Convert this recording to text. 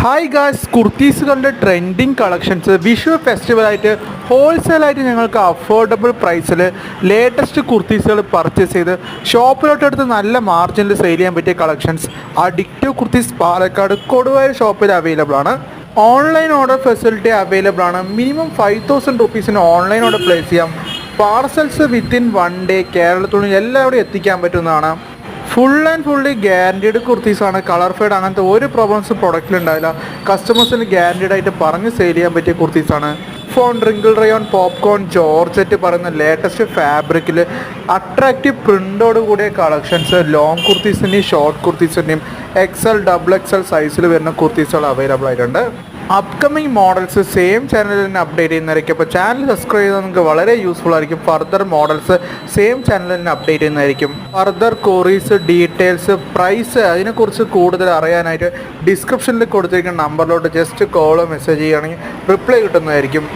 Hi guys, കുർത്തീസുകളുടെ trending collections Vishu ഫെസ്റ്റിവലായിട്ട് ഹോൾസെയിലായിട്ട് ഞങ്ങൾക്ക് അഫോർഡബിൾ പ്രൈസിൽ ലേറ്റസ്റ്റ് കുർത്തീസുകൾ പർച്ചേസ് ചെയ്ത് ഷോപ്പിലോട്ടെടുത്ത് നല്ല മാർജിനിൽ സെയിൽ ചെയ്യാൻ പറ്റിയ കളക്ഷൻസ് അഡിക്റ്റീവ് കുർത്തീസ് പാലക്കാട് കൊടുവായൂർ ഷോപ്പിൽ അവൈലബിൾ ആണ്. ഓൺലൈൻ ഓർഡർ ഫെസിലിറ്റി അവൈലബിൾ ആണ്. മിനിമം 5,000 റുപ്പീസിന് ഓൺലൈൻ ഓർഡർ പ്ലേസ് ചെയ്യാം. പാർസൽസ് വിത്തിൻ 1 ഡേ കേരളത്തിൽ എല്ലാവിടെയും എത്തിക്കാൻ പറ്റുന്നതാണ്. ഫുൾ ആൻഡ് ഫുള്ളി ഗ്യാരണ്ടീഡ് കുർത്തീസാണ്. കളർ ഫെയ്ഡ് അങ്ങനത്തെ ഒരു പ്രോബ്ലംസും പ്രൊഡക്റ്റിലുണ്ടാവില്ല. കസ്റ്റമേഴ്സിന് ഗ്യാരണ്ടീഡ് ആയിട്ട് പറഞ്ഞ് സെയിൽ ചെയ്യാൻ പറ്റിയ കുർത്തീസാണ്. ഫോൺ, റിങ്കിൾ റയോൺ, പോപ്കോൺ, ജോർജറ്റ് പറയുന്ന ലേറ്റസ്റ്റ് ഫാബ്രിക്കിൽ അട്രാക്റ്റീവ് പ്രിൻ്റോട് കൂടിയ കളക്ഷൻസ് ലോങ് കുർത്തീസിൻ്റെയും ഷോർട്ട് കുർത്തീസിൻ്റെയും XL, XXL സൈസിൽ വരുന്ന കുർത്തീസുകൾ അവൈലബിൾ ആയിട്ടുണ്ട്. അപ്കമിങ് മോഡൽസ് സെയിം ചാനലിൽ തന്നെ അപ്ഡേറ്റ് ചെയ്യുന്നതായിരിക്കും. അപ്പോൾ ചാനൽ സബ്സ്ക്രൈബ് ചെയ്താൽ നിങ്ങൾക്ക് വളരെ യൂസ്ഫുൾ ആയിരിക്കും. ഫർദർ മോഡൽസ് സെയിം ചാനലിൽ തന്നെ അപ്ഡേറ്റ് ചെയ്യുന്നതായിരിക്കും. ഫർദർ ക്വറീസ്, ഡീറ്റെയിൽസ്, പ്രൈസ് അതിനെക്കുറിച്ച് കൂടുതൽ അറിയാനായിട്ട് ഡിസ്ക്രിപ്ഷനിൽ കൊടുത്തിരിക്കുന്ന നമ്പറിലോട്ട് ജസ്റ്റ് കോളോ മെസ്സേജ് ചെയ്യുകയാണെങ്കിൽ റിപ്ലൈ കിട്ടുന്നതായിരിക്കും.